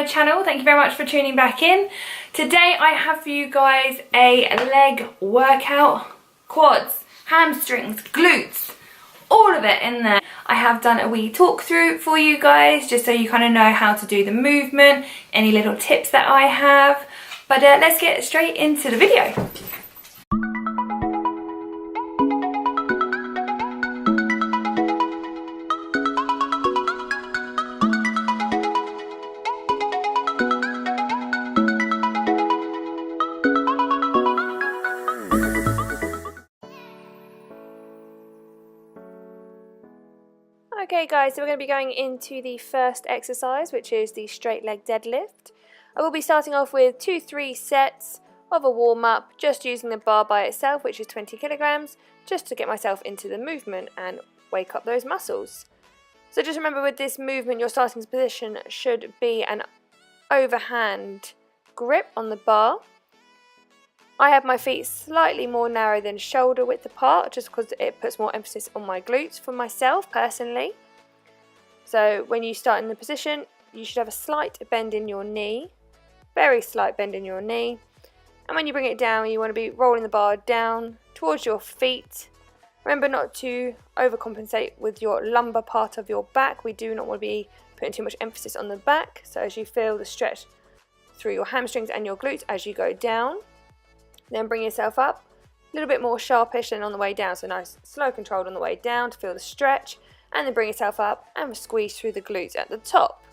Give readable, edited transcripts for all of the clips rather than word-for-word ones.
my channel. Thank you very much for tuning back in. Today I have for you guys a leg workout. Quads, hamstrings, glutes, all of it in there. I have done a wee talk through for you guys just so you kind of know how to do the movement, any little tips that I have. But let's get straight into the video. Okay guys, so we're going to be going into the first exercise, which is the straight leg deadlift. I will be starting off with 2-3 sets of a warm-up, just using the bar by itself, which is 20 kilograms, just to get myself into the movement and wake up those muscles. So just remember, with this movement, your starting position should be an overhand grip on the bar. I have my feet slightly more narrow than shoulder width apart, just because it puts more emphasis on my glutes for myself personally. So when you start in the position, you should have a slight bend in your knee, very slight bend in your knee. And when you bring it down, you want to be rolling the bar down towards your feet. Remember not to overcompensate with your lumbar part of your back. We do not want to be putting too much emphasis on the back. So as you feel the stretch through your hamstrings and your glutes as you go down, then bring yourself up, a little bit more sharpish than on the way down, so nice slow controlled on the way down to feel the stretch, and then bring yourself up and squeeze through the glutes at the top.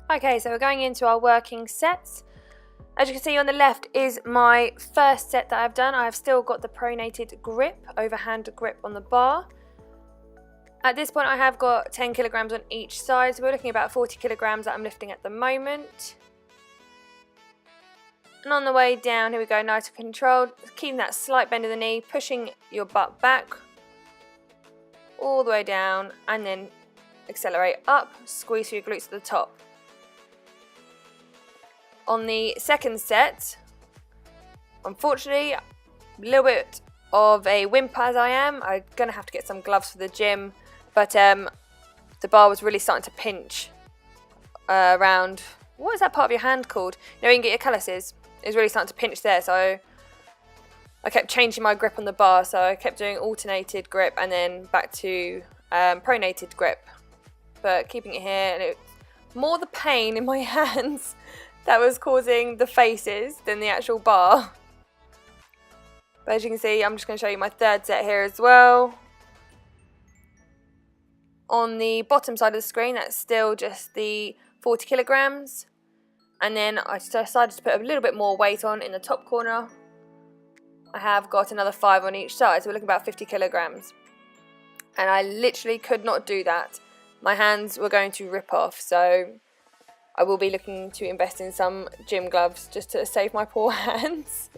Okay, so we're going into our working sets. As you can see on the left is my first set that I've done. I've still got the pronated grip, overhand grip on the bar. At this point I have got 10 kilograms on each side, so we're looking at about 40 kilograms that I'm lifting at the moment. And on the way down, here we go, nice and controlled, keeping that slight bend of the knee, pushing your butt back all the way down, and then accelerate up, squeeze through your glutes at the top. On the second set, unfortunately, a little bit of a wimp as I am. I'm going to have to get some gloves for the gym, but the bar was really starting to pinch around, what is that part of your hand called? You know, you can get your calluses. It was really starting to pinch there, so I kept changing my grip on the bar, so I kept doing alternated grip and then back to pronated grip, but keeping it here, and it more the pain in my hands that was causing the faces than the actual bar. But as you can see, I'm just going to show you my third set here as well. On the bottom side of the screen, that's still just the 40 kilograms. And then I decided to put a little bit more weight on in the top corner. I have got another 5 on each side, so we're looking about 50 kilograms. And I literally could not do that. My hands were going to rip off, so I will be looking to invest in some gym gloves just to save my poor hands.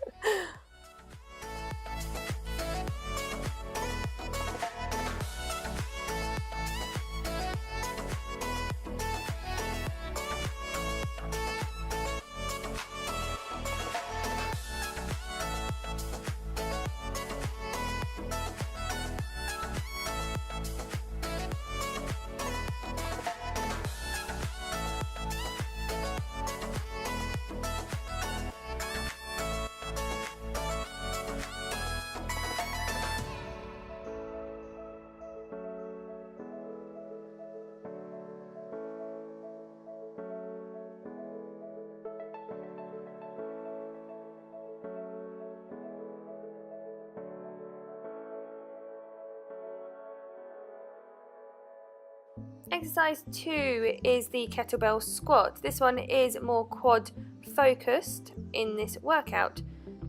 Exercise 2 is the Kettle Bell Squat. This one is more quad focused in this workout.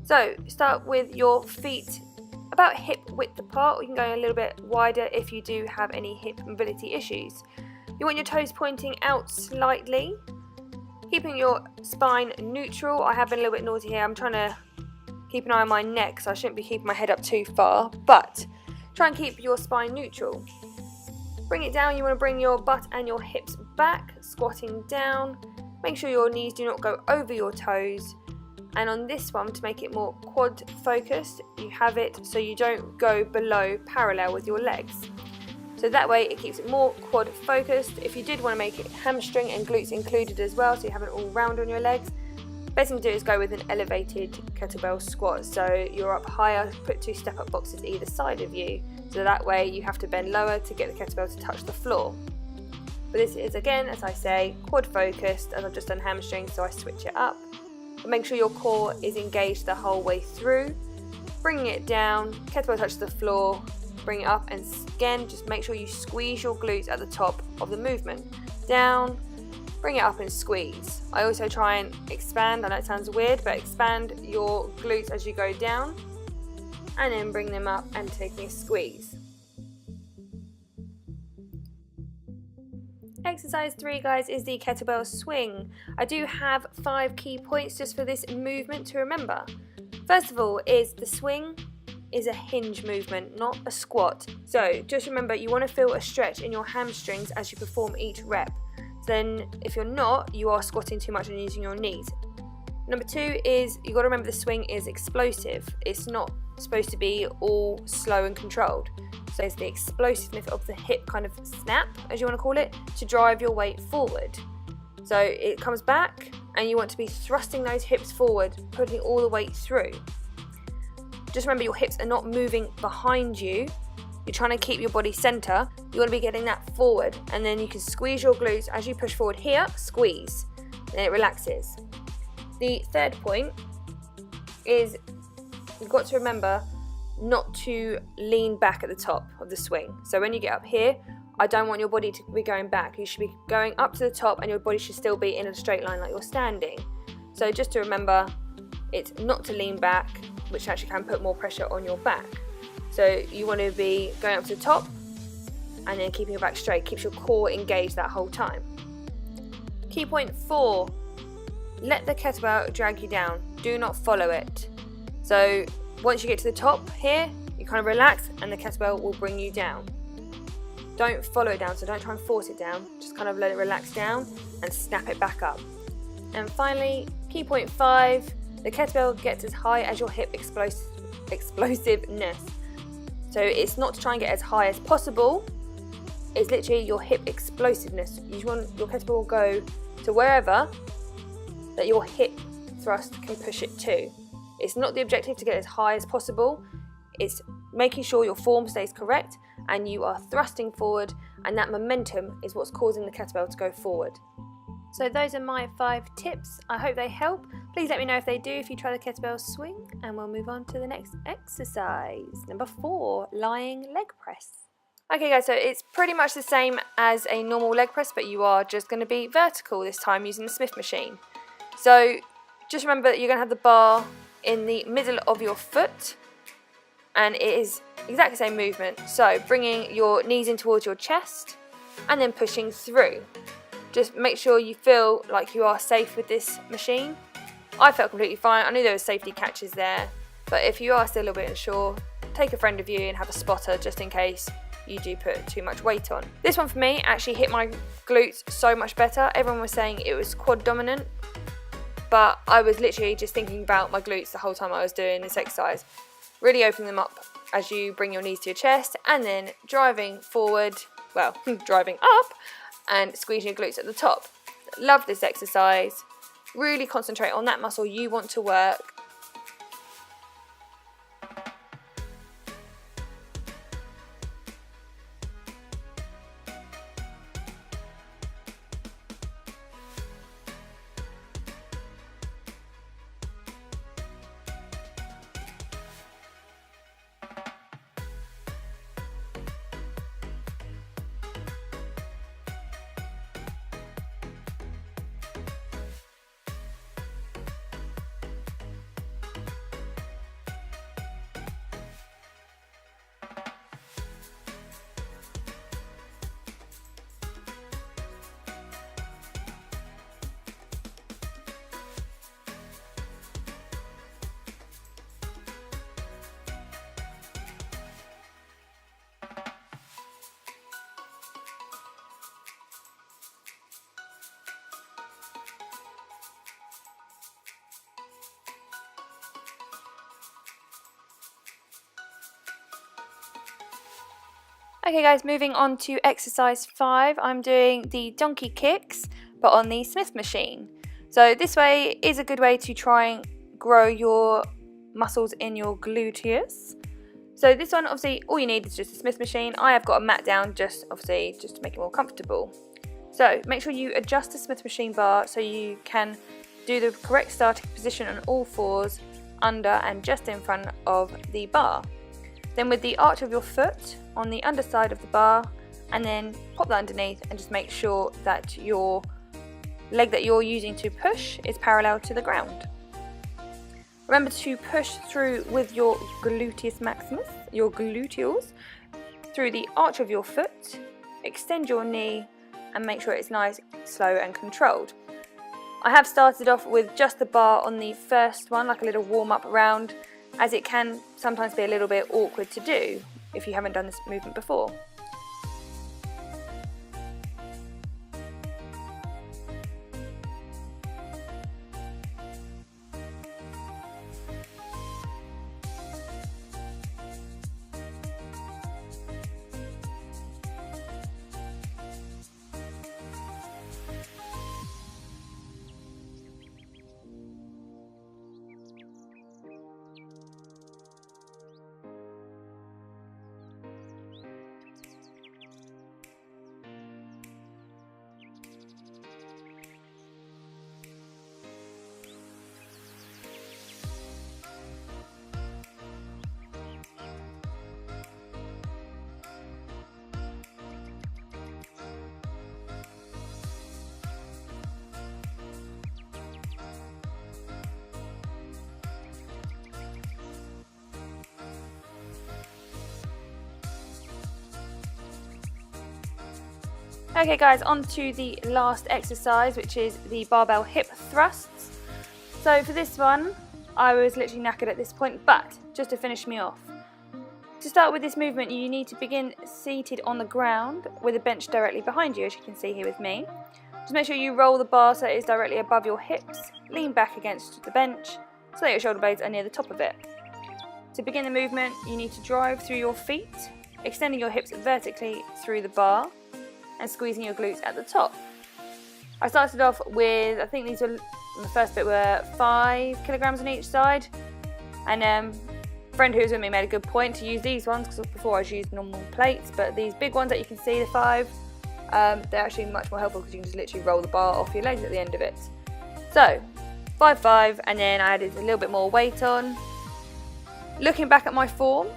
So start with your feet about hip width apart, or you can go a little bit wider if you do have any hip mobility issues. You want your toes pointing out slightly, keeping your spine neutral. I have been a little bit naughty here. I'm trying to keep an eye on my neck, so I shouldn't be keeping my head up too far, but try and keep your spine neutral. Bring it down. You want to bring your butt and your hips back, squatting down. Make sure your knees do not go over your toes. And on this one, to make it more quad focused, you have it so you don't go below parallel with your legs. So that way it keeps it more quad focused. If you did want to make it hamstring and glutes included as well, so you have it all round on your legs, best thing to do is go with an elevated kettlebell squat. So you're up higher, put 2 step-up boxes either side of you. So that way you have to bend lower to get the kettlebell to touch the floor. But this is, again, as I say, quad focused, and I've just done hamstring, so I switch it up. But make sure your core is engaged the whole way through. Bringing it down, kettlebell touches the floor, bring it up, and again, just make sure you squeeze your glutes at the top of the movement. Down, bring it up and squeeze. I also try and expand, I know it sounds weird, but expand your glutes as you go down, and then bring them up and taking a squeeze. Exercise 3, guys, is the kettlebell swing. I do have 5 key points just for this movement to remember. First of all is the swing is a hinge movement, not a squat. So just remember, you want to feel a stretch in your hamstrings as you perform each rep. Then if you're not, you are squatting too much and using your knees. Number 2 is you've got to remember the swing is explosive. It's not supposed to be all slow and controlled. So it's the explosiveness of the hip kind of snap, as you want to call it, to drive your weight forward. So it comes back and you want to be thrusting those hips forward, putting all the weight through. Just remember your hips are not moving behind you. You're trying to keep your body center. You want to be getting that forward, and then you can squeeze your glutes as you push forward here, squeeze, and it relaxes. The third point is you've got to remember not to lean back at the top of the swing. So when you get up here, I don't want your body to be going back. You should be going up to the top and your body should still be in a straight line like you're standing. So just to remember, it's not to lean back, which actually can put more pressure on your back. So you want to be going up to the top and then keeping your back straight, keeps your core engaged that whole time. Key point 4, let the kettlebell drag you down. Do not follow it. So once you get to the top here, you kind of relax and the kettlebell will bring you down. Don't follow it down, so don't try and force it down. Just kind of let it relax down and snap it back up. And finally, key point 5, the kettlebell gets as high as your hip explosiveness. So it's not to try and get as high as possible, it's literally your hip explosiveness. You want your kettlebell to go to wherever that your hip thrust can push it to. It's not the objective to get as high as possible, it's making sure your form stays correct and you are thrusting forward, and that momentum is what's causing the kettlebell to go forward. So those are my 5 tips. I hope they help. Please let me know if they do if you try the kettlebell swing, and we'll move on to the next exercise. Number 4, lying leg press. Okay guys, so it's pretty much the same as a normal leg press, but you are just going to be vertical this time using the Smith machine. So just remember that you're going to have the bar in the middle of your foot, and it is exactly the same movement. So bringing your knees in towards your chest and then pushing through. Just make sure you feel like you are safe with this machine. I felt completely fine. I knew there were safety catches there, but if you are still a little bit unsure, take a friend with you and have a spotter just in case you do put too much weight on. This one for me actually hit my glutes so much better. Everyone was saying it was quad dominant, but I was literally just thinking about my glutes the whole time I was doing this exercise. Really opening them up as you bring your knees to your chest and then driving forward, well, driving up and squeezing your glutes at the top. Love this exercise. Really concentrate on that muscle you want to work. Okay guys, moving on to exercise 5, I'm doing the donkey kicks, but on the Smith machine. So this way is a good way to try and grow your muscles in your gluteus. So this one, obviously, all you need is just a Smith machine. I have got a mat down, just to make it more comfortable. So make sure you adjust the Smith machine bar so you can do the correct starting position on all fours, under and just in front of the bar. Then with the arch of your foot on the underside of the bar, and then pop that underneath and just make sure that your leg that you're using to push is parallel to the ground. Remember to push through with your gluteus maximus, your gluteals, through the arch of your foot, extend your knee and make sure it's nice, slow and controlled. I have started off with just the bar on the first one, like a little warm-up round, as it can sometimes be a little bit awkward to do if you haven't done this movement before. Okay guys, on to the last exercise, which is the barbell hip thrusts. So for this one, I was literally knackered at this point, but just to finish me off. To start with this movement, you need to begin seated on the ground with a bench directly behind you, as you can see here with me. Just make sure you roll the bar so it is directly above your hips, lean back against the bench so that your shoulder blades are near the top of it. To begin the movement, you need to drive through your feet, extending your hips vertically through the bar and squeezing your glutes at the top. I started off with, I think these were, the first bit were 5 kilograms on each side, and a friend who was with me made a good point to use these ones, because before I was using normal plates, but these big ones that you can see, the 5, they're actually much more helpful because you can just literally roll the bar off your legs at the end of it. So 5, and then I added a little bit more weight on. Looking back at my form,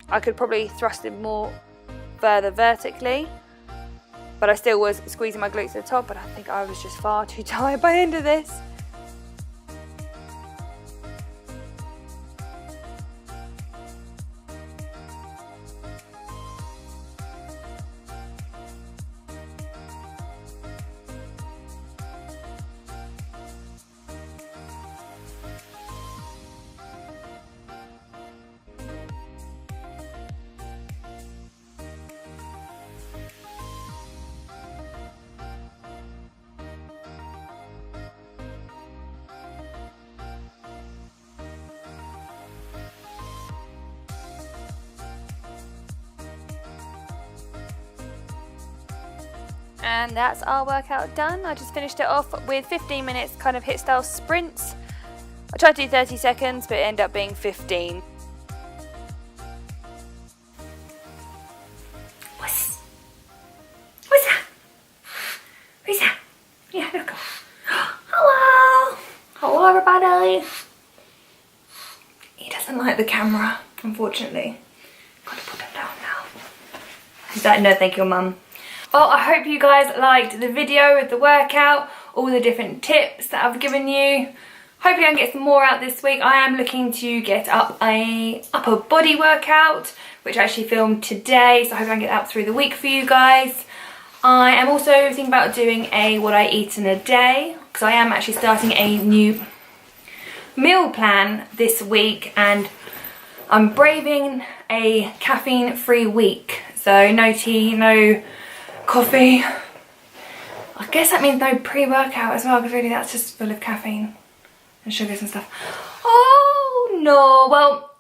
I could probably thrust it more further vertically, but I still was squeezing my glutes at the top, but I think I was just far too tired by the end of this. And that's our workout done. I just finished it off with 15 minutes kind of HIIT style sprints. I tried to do 30 seconds, but it ended up being 15. What's that? Who's that? Yeah, look. Hello! Hello everybody! He doesn't like the camera, unfortunately. Gotta put it down now. He's like, no thank you, mum. Well, I hope you guys liked the video with the workout, all the different tips that I've given you. Hopefully I can get some more out this week. I am looking to get up a upper body workout, which I actually filmed today, so I hope I can get that out through the week for you guys. I am also thinking about doing a what I eat in a day, because I am actually starting a new meal plan this week, and I'm braving a caffeine-free week. So no tea, no coffee. I guess that means no pre-workout as well, because really that's just full of caffeine and sugars and stuff. Oh no, well,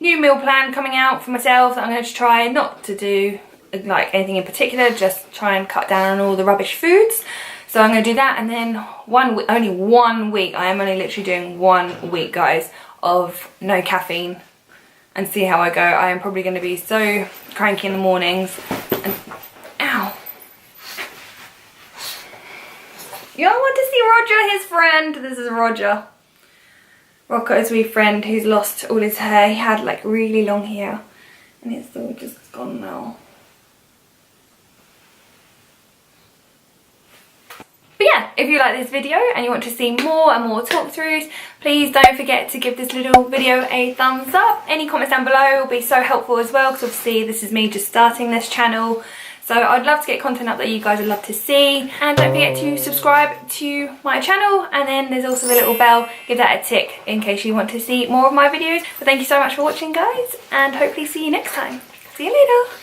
new meal plan coming out for myself that I'm going to try not to do like anything in particular, just try and cut down on all the rubbish foods. So I'm going to do that, and then only 1 week, I am only literally doing 1 week, guys, of no caffeine, and see how I go. I am probably going to be so cranky in the mornings. And, ow. You all want to see Roger, his friend? This is Roger. Rocco's wee friend who's lost all his hair. He had like really long hair, and it's all just gone now. But yeah, if you like this video and you want to see more and more talk throughs, please don't forget to give this little video a thumbs up. Any comments down below will be so helpful as well, because obviously this is me just starting this channel. So I'd love to get content up that you guys would love to see. And don't forget to subscribe to my channel, and then there's also the little bell. Give that a tick in case you want to see more of my videos. But thank you so much for watching, guys, and hopefully see you next time. See you later.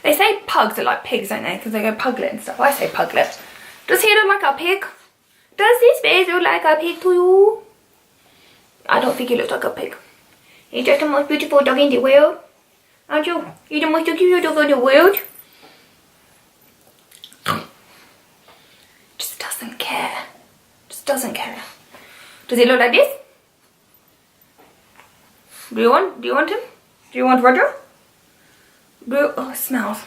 They say pugs are like pigs, don't they? Because they go puglet and stuff. I say puglet. Does he look like a pig? Does this face look like a pig to you? I don't think he looks like a pig. He's just the most beautiful dog in the world. Aren't you? You're the most beautiful dog in the world. Just doesn't care. Just doesn't care. Does he look like this? Do you want him? Do you want Roger? Oh, it smells.